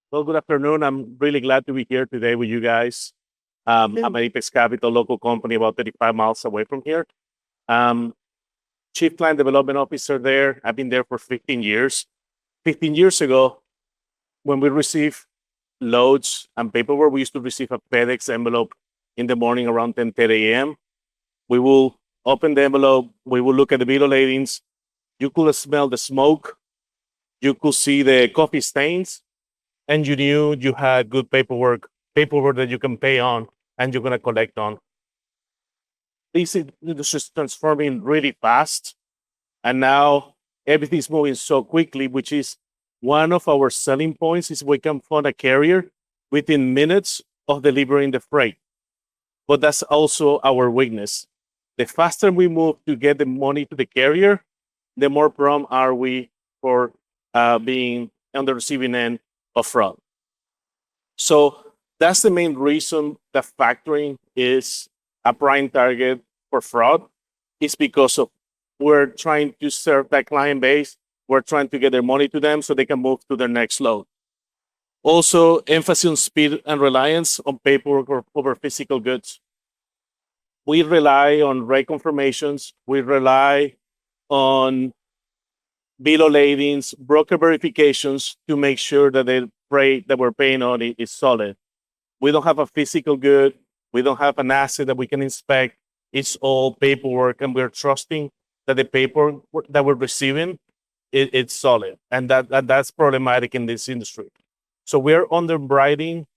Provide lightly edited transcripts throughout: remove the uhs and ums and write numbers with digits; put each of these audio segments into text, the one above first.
Well, good afternoon. I'm really glad to be here today with you guys. I'm at Apex Capital, local company about 35 miles away from here. Um, Chief Client Development Officer there. I've been there for 15 years. 15 years ago, when we received loads and paperwork, we used to receive a FedEx envelope in the morning around 10:30 a.m. We will open the envelope. We will look at the bill of ladings. You could smell the smoke. You could see the coffee stains, and you knew you had good paperwork that you can pay on and you're going to collect on. This industry is transforming really fast, and now everything's moving so quickly, which is one of our selling points is we can fund a carrier within minutes of delivering the freight. But that's also our weakness. The faster we move to get the money to the carrier, the more prone are we for being on the receiving end of fraud. So that's the main reason that factoring is a prime target for fraud. Is because of we're trying to serve that client base. We're trying to get their money to them so they can move to their next load. Also, emphasis on speed and reliance on paperwork over physical goods. We rely on rate confirmations. We rely on bill of ladings, broker verifications to make sure that the rate that we're paying on it is solid. We don't have a physical good. We don't have an asset that we can inspect. It's all paperwork, and we're trusting that the paperwork that we're receiving it's solid, and that's problematic in this industry. So we're underwriting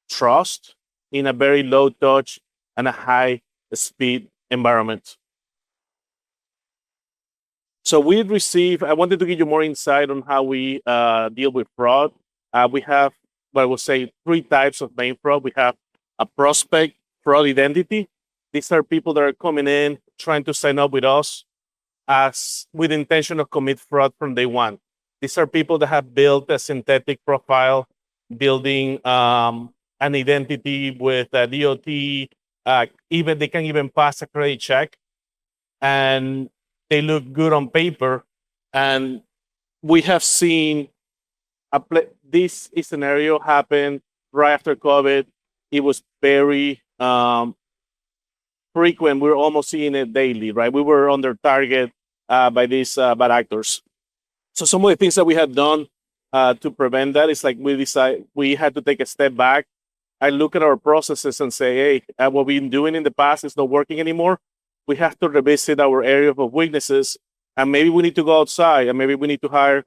trust in a very low touch and a high speed environment. So we receive. I wanted to give you more insight on how we deal with fraud. We have, I will say, three types of main fraud. We have a prospect fraud identity. These are people that are coming in trying to sign up with us as with the intention of commit fraud from day one. These are people that have built a synthetic profile, building an identity with a DOT. Even they can even pass a credit check, and they look good on paper. And we have seen this scenario happen right after COVID. It was very frequent. We were almost seeing it daily, right? We were under target by these bad actors. So some of the things that we had done to prevent that is like we had to take a step back. I look at our processes and say, hey, what we've been doing in the past is not working anymore. We have to revisit our area of weaknesses, and maybe we need to go outside, and maybe we need to hire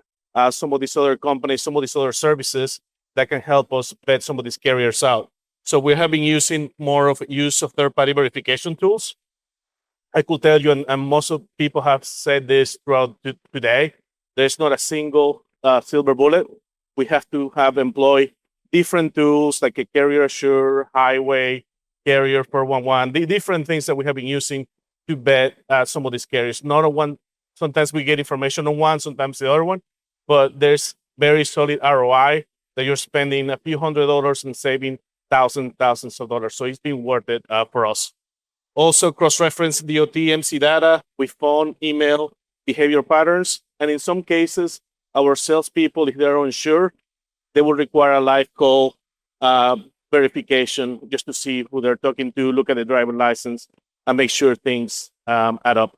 some of these other companies, some of these other services that can help us vet some of these carriers out. So we have been using more of use of third-party verification tools. I could tell you, and most of people have said this throughout today, there's not a single silver bullet. We have to have employ different tools like a Carrier Assure, Highway, Carrier 411, the different things that we have been using to vet some of these carriers. Not on one. Sometimes we get information on one, sometimes the other one, but there's very solid ROI that you're spending a few $100s and saving thousands of dollars. So it's been worth it for us. Also, cross-reference DOT, MC data with phone, email, behavior patterns, and in some cases, our salespeople, if they're unsure, they will require a live call verification just to see who they're talking to, look at the driver license, and make sure things add up.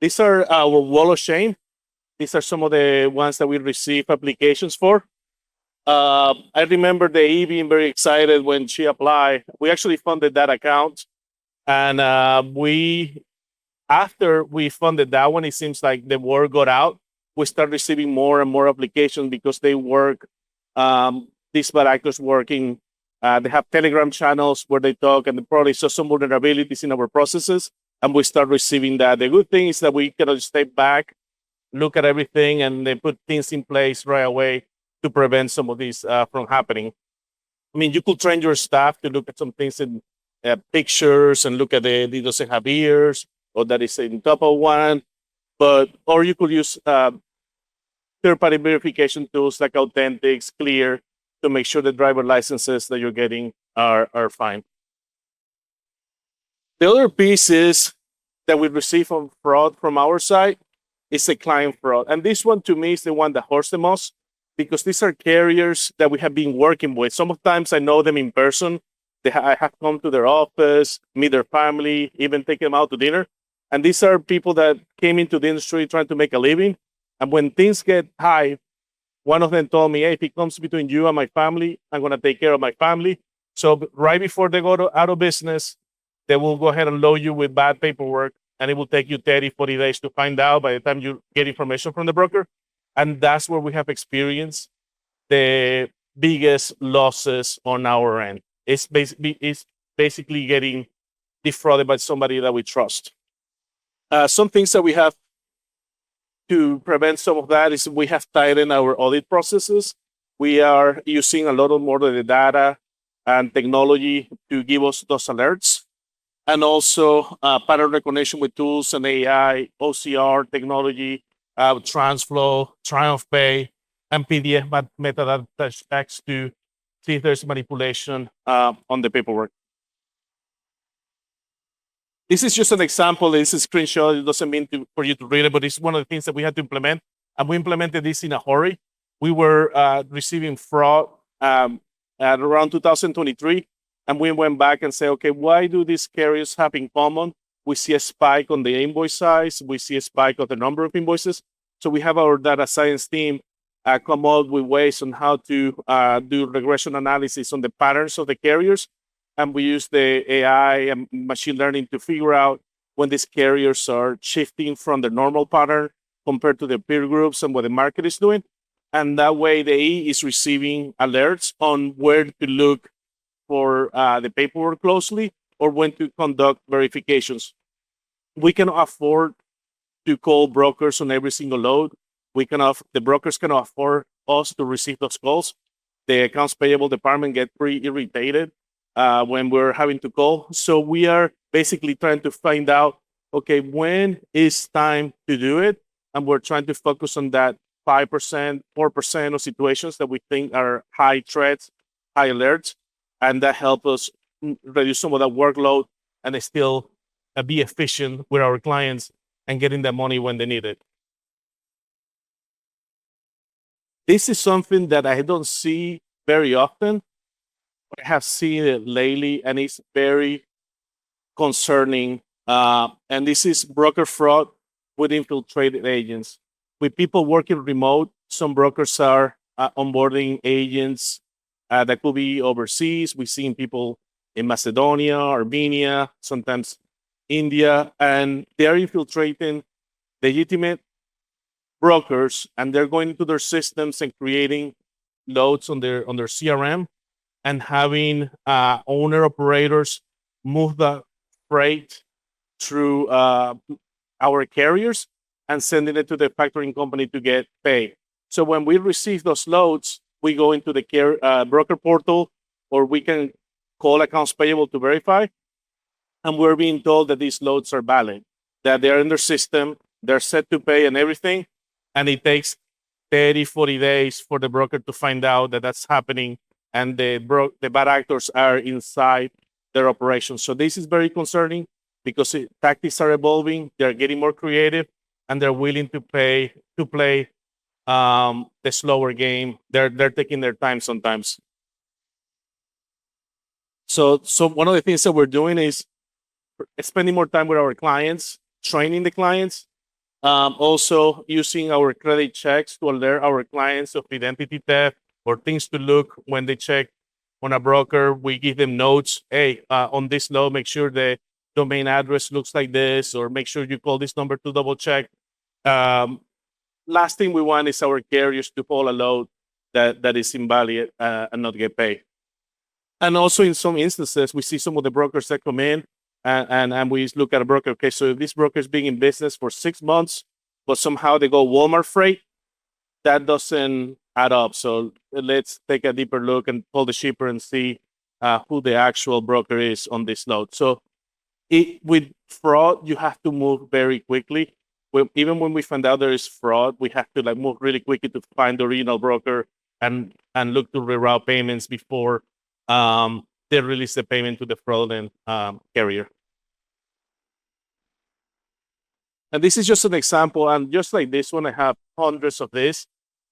These are our wall of shame. These are some of the ones that we receive applications for. I remember the E being very excited when she applied. We actually funded that account, and after we funded that one, it seems like the word got out. We start receiving more and more applications because they work. These bad actors working. They have Telegram channels where they talk, and they probably saw some vulnerabilities in our processes, and we start receiving that. The good thing is that we can step back, look at everything, and they put things in place right away to prevent some of these from happening. I mean, you could train your staff to look at some things in pictures and look at the doesn't have ears or that is in top of one, or you could use third-party verification tools like Authentics, Clear, to make sure the driver licenses that you're getting are fine. The other piece is that we receive from fraud from our side is a client fraud. And this one to me is the one that hurts the most because these are carriers that we have been working with. Sometimes I know them in person. I have come to their office, meet their family, even take them out to dinner. And these are people that came into the industry trying to make a living. And when things get high, one of them told me, hey, if it comes between you and my family, I'm going to take care of my family. So right before they go out of business, they will go ahead and load you with bad paperwork, and it will take you 30, 40 days to find out by the time you get information from the broker. And that's where we have experienced the biggest losses on our end. It's basically getting defrauded by somebody that we trust. Some things that we have to prevent some of that is we have tightened our audit processes. We are using a lot more of the data and technology to give us those alerts. And also pattern recognition with tools and AI, OCR technology, TransFlow, Triumph Pay, and PDF metadata tags to see if there's manipulation on the paperwork. This is just an example. This is a screenshot. It doesn't mean for you to read it, but it's one of the things that we had to implement. And we implemented this in a hurry. We were receiving fraud at around 2023. And we went back and said, okay, why do these carriers have in common? We see a spike on the invoice size. We see a spike of the number of invoices. So we have our data science team come up with ways on how to do regression analysis on the patterns of the carriers. And we use the AI and machine learning to figure out when these carriers are shifting from the normal pattern compared to the peer groups and what the market is doing. And that way, the AE is receiving alerts on where to look for the paperwork closely or when to conduct verifications. We can afford to call brokers on every single load. The brokers can afford us to receive those calls. The accounts payable department get pretty irritated when we're having to call. So we are basically trying to find out, okay, when is time to do it? And we're trying to focus on that 5%, 4% of situations that we think are high threats, high alerts, and that help us reduce some of that workload and still be efficient with our clients and getting that money when they need it. This is something that I don't see very often. I have seen it lately, and it's very concerning. And this is broker fraud with infiltrated agents. With people working remote, some brokers are onboarding agents that could be overseas. We've seen people in Macedonia, Armenia, sometimes India, and they're infiltrating legitimate brokers, and they're going into their systems and creating loads on their CRM and having owner operators move the freight through our carriers and sending it to the factoring company to get paid. So when we receive those loads, we go into the broker portal, or we can call accounts payable to verify. And we're being told that these loads are valid, that they're in their system, they're set to pay and everything. And it takes 30, 40 days for the broker to find out that that's happening, and the bad actors are inside their operations. So this is very concerning because tactics are evolving, they're getting more creative, and they're willing to play the slower game. They're taking their time sometimes. So one of the things that we're doing is spending more time with our clients, training the clients, also using our credit checks to alert our clients of identity theft or things to look when they check on a broker. We give them notes. Hey, on this load, make sure the domain address looks like this, or make sure you call this number to double check. Last thing we want is our carriers to pull a load that is invalid and not get paid. And also in some instances, we see some of the brokers that come in and we look at a broker. Okay, so if this broker is being in business for 6 months, but somehow they go Walmart freight, that doesn't add up. So let's take a deeper look and call the shipper and see who the actual broker is on this load. So with fraud, you have to move very quickly. Even when we find out there is fraud, we have to move really quickly to find the original broker and look to reroute payments before they release the payment to the fraudulent carrier. And this is just an example. And just like this one, I have hundreds of this.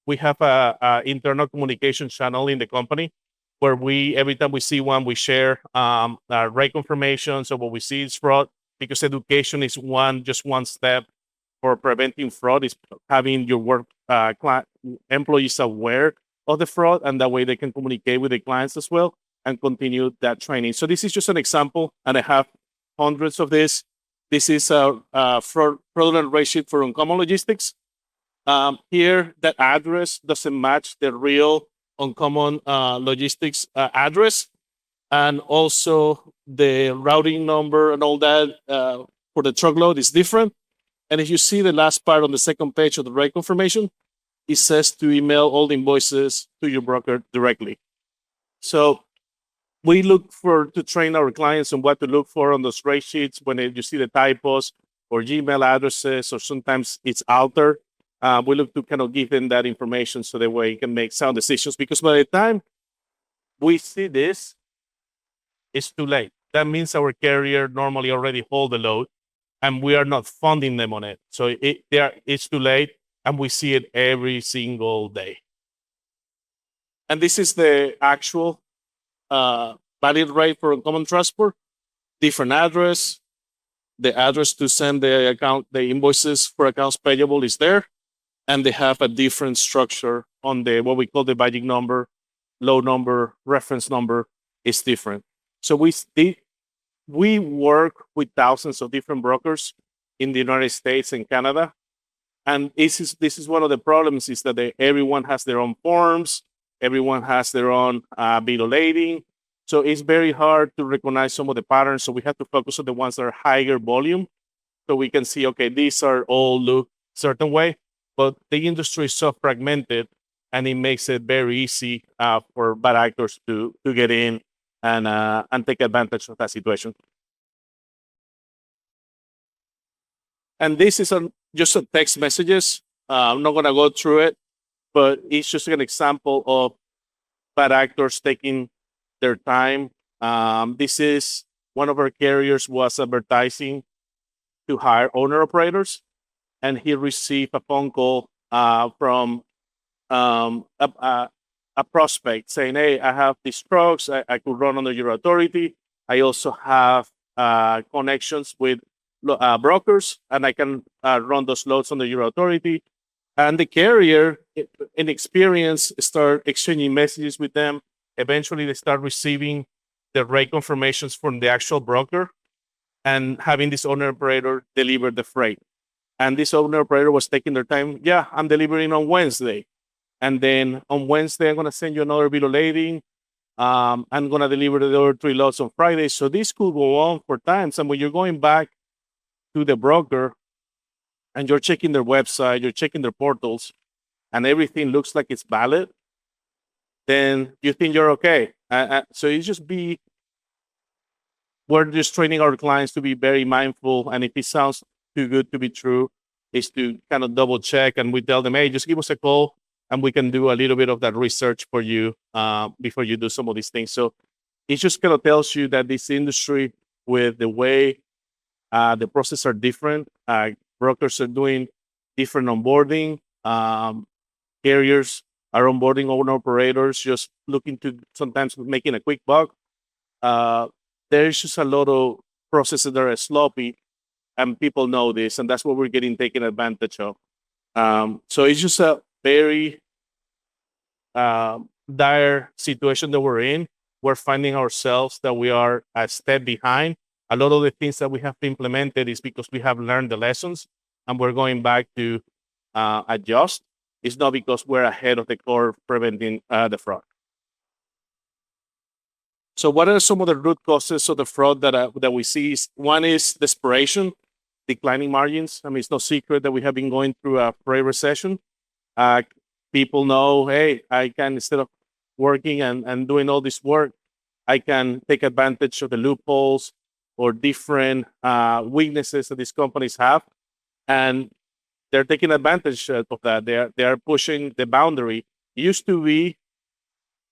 We have a internal communication channel in the company where every time we see one, we share rate confirmation. So what we see is fraud, because education is just one step for preventing fraud, is having your work employees aware of the fraud, and that way they can communicate with the clients as well and continue that training. So this is just an example, and I have hundreds of this. This is a fraudulent rate sheet for Uncommon Logistics. Here, that address doesn't match the real Uncommon Logistics address, and also the routing number and all that for the truckload is different. And if you see the last part on the second page of the rate confirmation, it says to email all the invoices to your broker directly. So we look to train our clients on what to look for on those rate sheets when you see the typos or Gmail addresses, or sometimes it's altered. We look to kind of give them that information so that way you can make sound decisions, because by the time we see this, it's too late. That means our carrier normally already hold the load and we are not funding them on it. So it's too late, and we see it every single day. And this is the actual valid rate for Uncommon Transport. Different address. The address to send the invoices for accounts payable is there, and they have a different structure on the what we call the badging number, load number, reference number is different. So we work with thousands of different brokers in the United States and Canada, and this is one of the problems, is that everyone has their own forms, everyone has their own bill of lading. So it's very hard to recognize some of the patterns. So we have to focus on the ones that are higher volume, so we can see, okay, these are all look certain way, but the industry is so fragmented, and it makes it very easy for bad actors to get in and take advantage of that situation. And this is just a text messages. I'm not gonna go through it, but it's just an example of bad actors taking their time. This is one of our carriers was advertising to hire owner operators, and he received a phone call from a prospect saying, "Hey, I have these trucks. I could run under your authority. I also have connections with brokers, and I can run those loads under your authority." And the carrier, in experience, start exchanging messages with them. Eventually, they start receiving the rate confirmations from the actual broker, and having this owner operator deliver the freight. And this owner operator was taking their time. Yeah, I'm delivering on Wednesday. And then on Wednesday, I'm going to send you another bill of lading. I'm going to deliver the other 3 loads on Friday. So this could go on for times. And when you're going back to the broker and you're checking their website, you're checking their portals, and everything looks like it's valid, then you think you're okay. So you just we're just training our clients to be very mindful. And if it sounds too good to be true, is to kind of double check. And we tell them, hey, just give us a call, and we can do a little bit of that research for you before you do some of these things. So it just kind of tells you that this industry, with the way the processes are different, brokers are doing different onboarding, carriers are onboarding owner operators, just looking to sometimes making a quick buck. There's just a lot of processes that are sloppy, and people know this, and that's what we're getting taken advantage of. So it's just a very dire situation that we're in. We're finding ourselves that we are a step behind. A lot of the things that we have implemented is because we have learned the lessons, and we're going back to adjust. It's not because we're ahead of the curve preventing the fraud. So what are some of the root causes of the fraud that we see? One is desperation, declining margins. I mean, it's no secret that we have been going through a freight recession. People know, hey, I can, instead of working and doing all this work, I can take advantage of the loopholes or different weaknesses that these companies have, and they're taking advantage of that. They are pushing the boundary. It used to be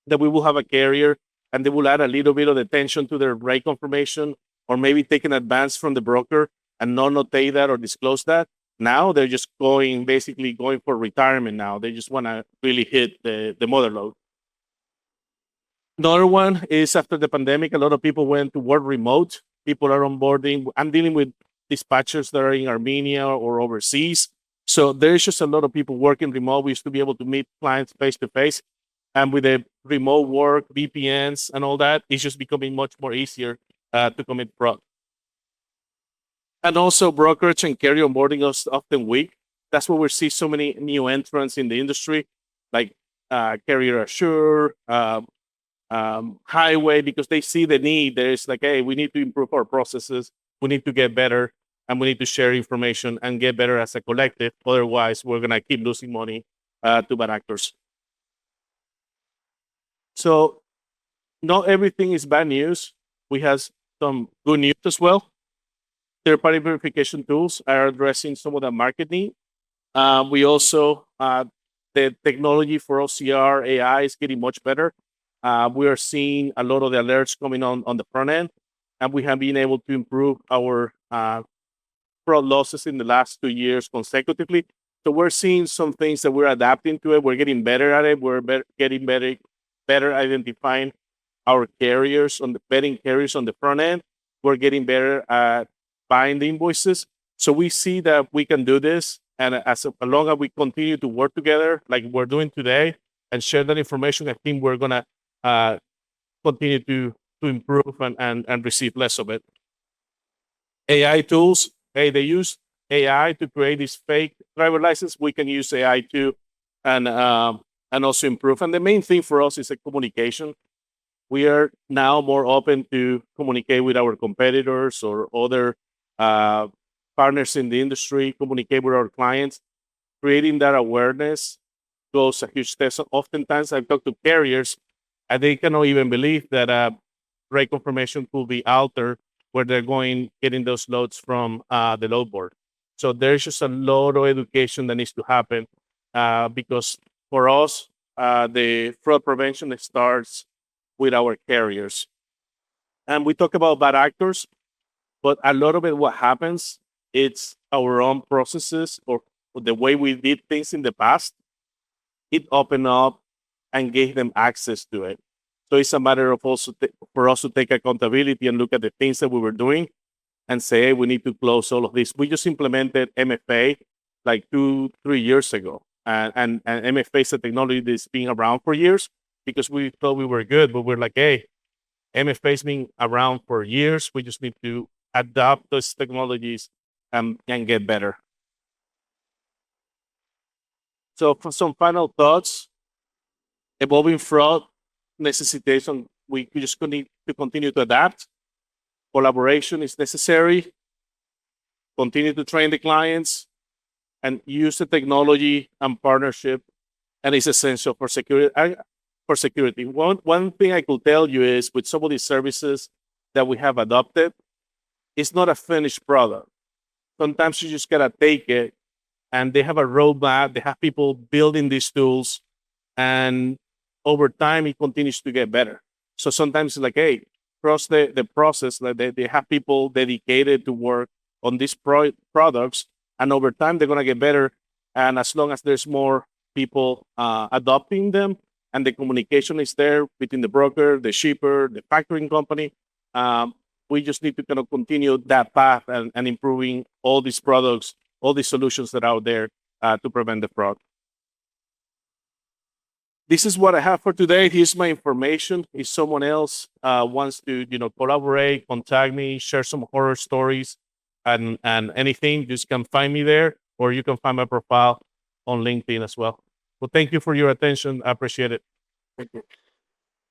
that we will have a carrier and they will add a little bit of attention to their rate confirmation, or maybe take an advance from the broker and not notate that or disclose that. Now they're just basically going for retirement now. They just want to really hit the mother load. Another one is after the pandemic, a lot of people went to work remote. People are onboarding. I'm dealing with dispatchers that are in Armenia or overseas. So there's just a lot of people working remote. We used to be able to meet clients face to face. And with the remote work, VPNs, and all that, it's just becoming much more easier to commit fraud. And also, brokerage and carrier onboarding is often weak. That's why we see so many new entrants in the industry, like Carrier Assure, Highway, because they see the need. There's like, hey, we need to improve our processes. We need to get better, and we need to share information and get better as a collective. Otherwise, we're gonna keep losing money to bad actors. So not everything is bad news. We have some good news as well. Third-party verification tools are addressing some of the market need. We also the technology for OCR AI is getting much better. We are seeing a lot of the alerts coming on the front end, and we have been able to improve our fraud losses in the last 2 years consecutively. So we're seeing some things that we're adapting to it. We're getting better at it. We're getting better identifying our carriers on the betting carriers on the front end. We're getting better at buying the invoices. So we see that we can do this, and as long as we continue to work together, like we're doing today, and share that information, I think we're gonna continue to improve and receive less of it. AI tools, hey, they use AI to create this fake driver license. We can use AI too, and also improve. And the main thing for us is the communication. We are now more open to communicate with our competitors or other partners in the industry, communicate with our clients. Creating that awareness goes a huge step. So oftentimes I've talked to carriers and they cannot even believe that rate confirmation could be altered where they're getting those loads from the load board. So there's just a lot of education that needs to happen because for us, the fraud prevention starts with our carriers. And we talk about bad actors, but a lot of it, what happens, it's our own processes or the way we did things in the past. It opened up and gave them access to it. So it's a matter of also for us to take accountability and look at the things that we were doing and say, hey, we need to close all of this. We just implemented MFA like 2-3 years ago. And MFA is a technology that's been around for years because we thought we were good, but we're like, hey, MFA has been around for years. We just need to adopt those technologies and get better. So for some final thoughts, evolving fraud necessitates we just need to continue to adapt. Collaboration is necessary. Continue to train the clients and use the technology and partnership, and it's essential for security. One thing I could tell you is with some of these services that we have adopted, it's not a finished product. Sometimes you just gotta take it, and they have a roadmap. They have people building these tools, and over time it continues to get better. So sometimes it's like, hey, trust the process. Like they have people dedicated to work on these products, and over time they're gonna get better. And as long as there's more people adopting them, and the communication is there between the broker, the shipper, the factoring company, we just need to kind of continue that path and improving all these products, all these solutions that are out there to prevent the fraud. This is what I have for today. Here's my information. If someone else wants to, collaborate, contact me, share some horror stories, and anything, just can find me there, or you can find my profile on LinkedIn as well. Well, thank you for your attention. I appreciate it. Thank you.